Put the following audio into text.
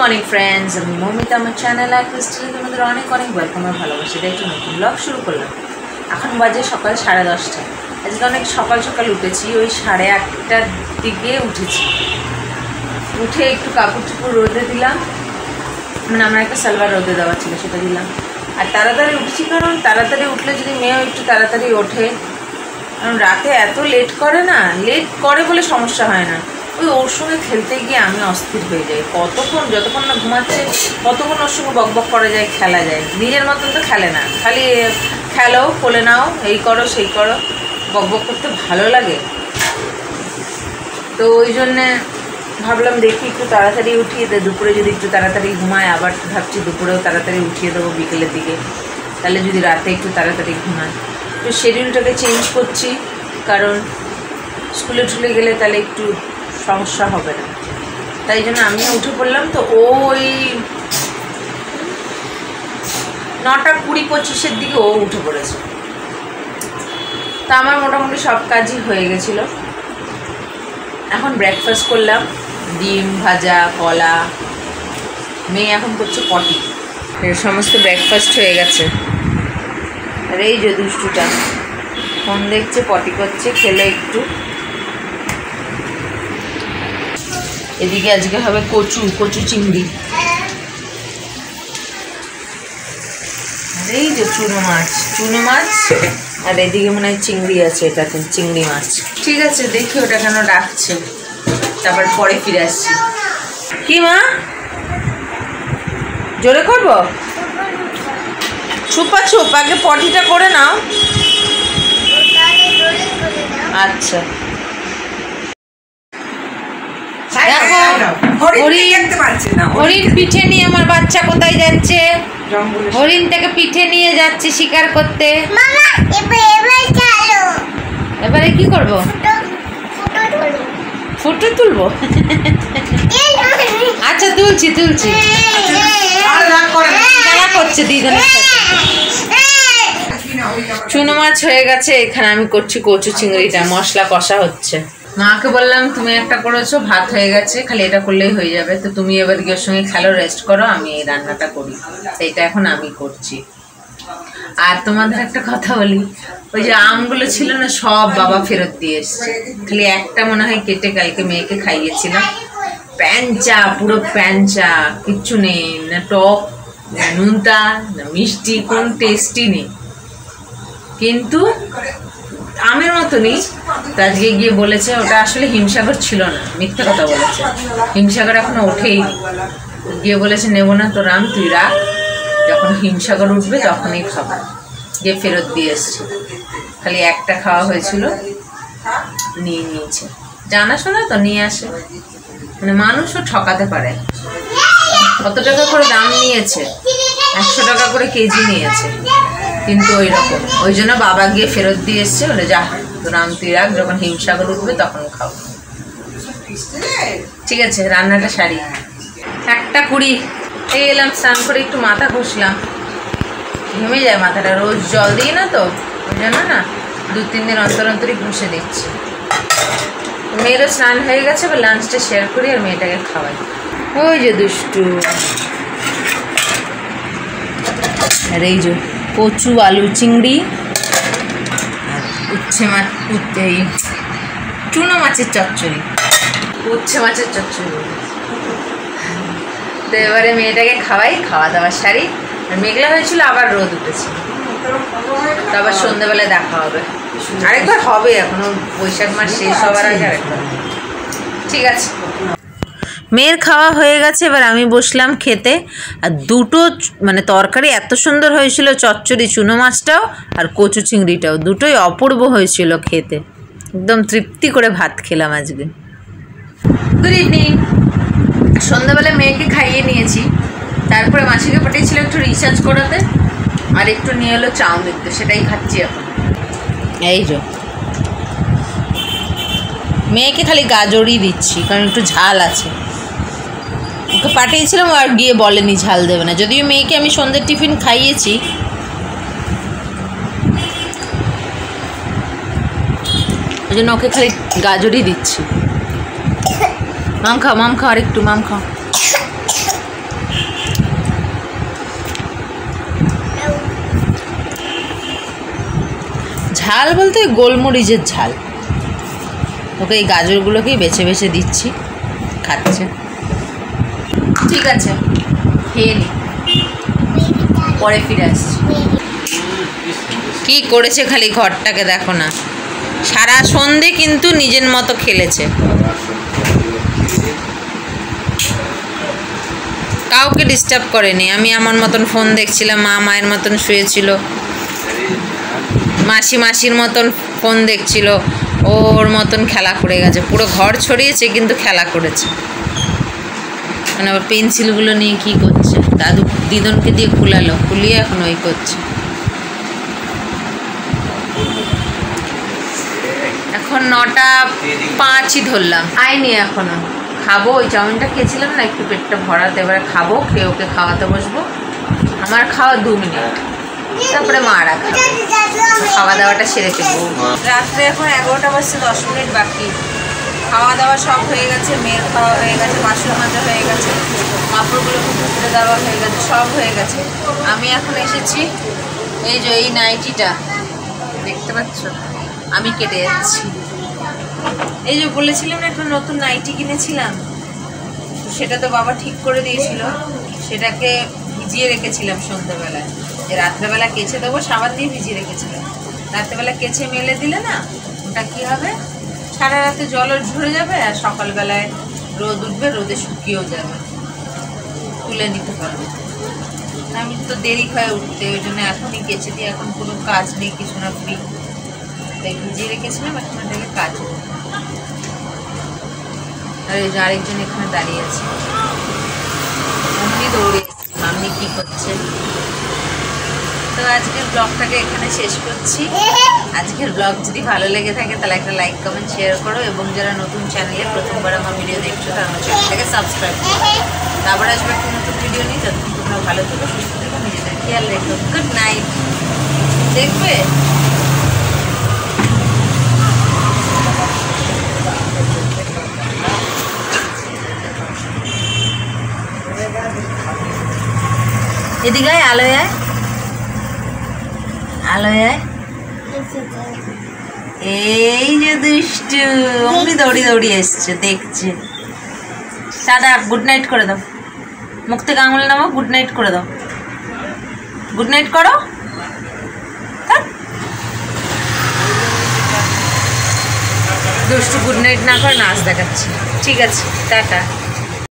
Morning friends, আমি মৌমিতা। আমার channel আর ক্রিস্টালে তোমাদের অনেক অনেক ওয়েলকাম আর ভালোবাসা। এটা একটু নতুন ব্লগ শুরু করলাম। এখন বাজে সকাল 10:30। আজকে অনেক সকাল সকাল উঠেছি, ওই 8:30টার দিকে উঠেছি। উঠে একটু কাপড় চুপড় রোদে দিলাম, মানে আমার একটা সালোয়ার রোদে দেওয়া ছিল, সেটা দিলাম। আর তাড়াতাড়ি উঠেছি, কারণ তাড়াতাড়ি উঠলে যদি মেয়েও একটু তাড়াতাড়ি ওঠে, কারণ রাতে এত লেট করে না, লেট করে বলে সমস্যা হয় না, ওই ওর সঙ্গে খেলতে গিয়ে আমি অস্থির হয়ে যাই। কতক্ষণ, যতক্ষণ না ঘুমাচ্ছে ততক্ষণ ওর সঙ্গে বকবক করা যায়, খেলা যায়। নিজের মতন তো খেলে না, খালি খেলো, কোলে নাও, এই করো সেই করো, বকবক করতে ভালো লাগে। তো ওই জন্যে ভাবলাম দেখি একটু তাড়াতাড়ি উঠিয়ে দেয়। দুপুরে যদি একটু তাড়াতাড়ি ঘুমায়, আবার ভাবছি দুপুরেও তাড়াতাড়ি উঠিয়ে দেবো বিকেলের দিকে, তাহলে যদি রাতে একটু তাড়াতাড়ি ঘুমায়। তো শিডিউলটাকে চেঞ্জ করছি, কারণ স্কুলে ঠুলে গেলে তাহলে একটু সমস্যা হবে না, তাই জন্য আমিও উঠে পড়লাম। তো ওই 9:20-25 দিকে ও উঠে পড়েছে। তা আমার মোটামুটি সব কাজই হয়ে গেছিলো। এখন ব্রেকফাস্ট করলাম, ডিম ভাজা, কলা। মেয়ে এখন করছে পটি। সমস্ত ব্রেকফাস্ট হয়ে গেছে। আর এই যে দুষ্টুটা ফোন দেখছে, পটি করছে, খেলে একটু। এদিকে আজকে হবে কচু চিংড়ি। এই যে চুনো মাছ, আর এদিকে মনে হয় চিংড়ি আছে, এটাতে চিংড়ি মাছ। ঠিক আছে, দেখি ওটা কেন রাখছে, তারপর পরে ফিরে আসছি। কি মা, জোরে করবো? ছুপা আগে পটিটা করে নাও। আচ্ছা, হরিণ পিঠে নিয়ে আমার বাচ্চা কোথায় যাচ্ছে? হরিণ থেকে পিঠে নিয়ে যাচ্ছে শিকার করতে। এবারে কি করবো? ফটো তুলবো? আচ্ছা, তুলছি। খেলা করছে দুজনের সাথে। চুনো মাছ হয়ে গেছে, এখানে আমি করছি কচু চিংড়িটা, মশলা কষা হচ্ছে। মাকে বললাম তুমি একটা করেছো, ভাত হয়ে গেছে, খালি এটা করলেই হয়ে যাবে। তো তুমি এবার গিয়ে ওর সঙ্গে খেলো, রেস্ট করো, আমি এই রান্নাটা করি। সেইটা এখন আমি করছি। আর তোমাদের একটা কথা বলি, ওই যে আমগুলো ছিল না, সব বাবা ফেরত দিয়ে এসছে। খালি একটা মনে হয় কেটে কালকে মেয়েকে খাইয়েছিলাম। পুরো প্যাঞ্চা, কিচ্ছু নেই, না টক, না নুনতা, না মিষ্টি, কোন টেস্টই নেই। কিন্তু আমের মতনই। তো আজকে গিয়ে বলেছে ওটা আসলে হিমসাগর ছিল না, মিথ্যে কথা বলেছে। হিমসাগর এখনো ওঠেই গিয়ে বলেছে নেবো না তোর আম, তুই রাখ, যখন হিমসাগর উঠবে তখনই খাবো। গিয়ে ফেরত দিয়ে এসছে, খালি একটা খাওয়া হয়েছিল, নিয়ে নিয়েছে। জানাশোনা তো নিয়ে আসে, মানে মানুষও ঠকাতে পারে। কত টাকা করে দাম নিয়েছে? 100 টাকা করে কেজি নিয়েছে, কিন্তু ওই রকম। ওই জন্য বাবা গিয়ে ফেরত দিয়ে এসছে, বলে যা তোর আম তুই রাখ, যখন হিমসাগর উঠবে তখন খাও। ঠিক আছে, রান্নাটা সারি। 1:20 এই এলাম, স্নান করে একটু মাথা ঘষলাম। ঘেমে যায় মাথাটা, রোজ জল দিই না তো, ওই জন্য না 2-3 দিন অন্তরই ঘষে দিচ্ছি। মেয়েরও স্নান হয়ে গেছে, এবার লাঞ্চটা শেয়ার করি আর মেয়েটাকে খাওয়াই। ওই যে দুষ্টু। আর এই যে কচু, আলু, চিংড়ি, আর উচ্ছে মাছ, এই চুনো মাছের চচ্চড়ি, উচ্ছে মাছের চচ্চড়ি। তো এবারে মেয়েটাকে খাওয়াই, খাওয়া দাওয়া সারি। আর মেঘলা হয়েছিল, আবার রোদ উঠেছে, তো আবার সন্ধ্যেবেলায় দেখা হবে। আরেকবার হবে, এখনো বৈশাখ মাস শেষ হওয়ার আগে আরেকবার। ঠিক আছে, মেয়ের খাওয়া হয়ে গেছে, এবার আমি বসলাম খেতে। আর দুটো মানে তরকারি এত সুন্দর হয়েছিল, চচ্চড়ি, চুনো মাছটাও আর কচু চিংড়িটাও, দুটোই অপূর্ব হয়েছিল খেতে। একদম তৃপ্তি করে ভাত খেলাম আজকে। Good evening. সন্ধ্যাবেলা মেয়েকে খাইয়ে নিয়েছি, তারপরে মাসিকে পাঠিয়েছিল একটু রিচার্জ করাতে, আর একটু নিয়ে এলো চাউমিন, তো সেটাই খাচ্ছি এখন। এই যে মেয়েকে খালি গাজরই দিচ্ছি, কারণ একটু ঝাল আছে। ওকে পাঠিয়েছিলাম, আর গিয়ে বলেনি ঝাল দেবে না, যদিও মেয়েকে আমি সন্ধ্যের টিফিন খাইয়েছি। ওই জন্য ওকে খালি গাজরই দিচ্ছি। মাম খাও, আর একটু মাম খাও। ঝাল বলতে গোলমরিচের ঝাল। ওকে এই গাজরগুলোকেই বেছে বেছে দিচ্ছি, খাচ্ছে। ঠিক আছে, খেয়ে নি, পরে ফিরে আসছি। কি করেছে খালি ঘরটাকে দেখো না, সারা সন্ধে কিন্তু নিজের মতো খেলেছে, কাউকে ডিস্টার্ব করেনি। আমি আমার মতন ফোন দেখছিলাম, মা মায়ের মতন শুয়েছিল, মাসি মাসির মতন ফোন দেখছিল, ওর মতন খেলা করে গেছে, পুরো ঘর ছড়িয়েছে কিন্তু খেলা করেছে। মানে আবার পেন্সিলগুলো নিয়ে কি করছে, দাদু দিদনকে দিয়ে খুলালো, খুলিয়ে এখন ওই করছে। এখন 9:05 ধরলাম, আইনি এখনো। খাবো, ওই চাউমিনটা খেয়েছিলাম না, একটু পেটটা ভরাতে, এবারে খাবো, খেয়ে ওকে খাওয়াতে বসবো। আমার খাওয়া 2 মিনিট, তারপরে মারা খাওয়া দাওয়াটা সেরে ফেলবো। রাত্রে এখন 11টা বাজছে, 10 মিনিট বাকি। খাওয়া দাওয়া সব হয়ে গেছে, মেয়ের খাওয়া হয়ে গেছে, বাসন মাজা হয়ে গেছে, কাপড়গুলো ধুতে দেওয়া হয়ে গেছে, সব হয়ে গেছে। আমি এখন এসেছি, এই যে এই নাইটিটা দেখতে পাচ্ছ, আমি কেটে যাচ্ছি। এই যে বলেছিলাম না একটা নতুন নাইটি কিনেছিলাম, সেটা তো বাবা ঠিক করে দিয়েছিল, সেটাকে ভিজিয়ে রেখেছিলাম সন্ধ্যাবেলায়, যে রাত্রেবেলা কেচে দেবো, সাবান দিয়ে ভিজিয়ে রেখেছিলাম। রাত্রেবেলা কেচে মেলে দিলে না, ওটা কী হবে, সারা রাতে জল ঝরে যাবে, আর সকালবেলায় রোদ উঠবে, রোদে শুকিয়েও যাবে, তুলে নিতে পারবে। আমি তো দেরি হয়ে উঠতে, ওই জন্য এখনই কেচে দিই, এখন কোনো কাজ নেই, কিছু না, ফ্রি, তাই ভিজিয়ে রেখেছিলাম, এখন থেকে কাজ হবে। আর এই যে আরেকজন এখানে দাঁড়িয়ে আছে, অমনি দৌড়ে আপনি কী করছে। তো আজকের ব্লগটাকে এখানে শেষ করছি। আজকের ব্লগ যদি ভালো লেগে থাকে তাহলে একটা লাইক কমেন্ট শেয়ার করো, এবং যারা নতুন চ্যানেলে প্রথমবার আমার ভিডিও দেখছো তারা আমার চ্যানেলটাকে সাবস্ক্রাইব করো। আবার আসবে একটা নতুন ভিডিও নিয়ে, যতক্ষণ তোমরা ভালো থেকো, সুস্থ থেকো, নিজেদের খেয়াল রেখো। Good night. দেখবে এদিকে আলোয় আয়, আলোয় আয়, এই যে দুষ্টু অমনি দৌড়ি দৌড়ি এসছে, দেখছে। দাদা গুড নাইট করে দাও, মুখ থেকে আঙুল নামাও, গুড নাইট করে দাও, গুড নাইট করো। দুষ্টু গুড নাইট না করে নাচ দেখাচ্ছি। ঠিক আছে, টাটা।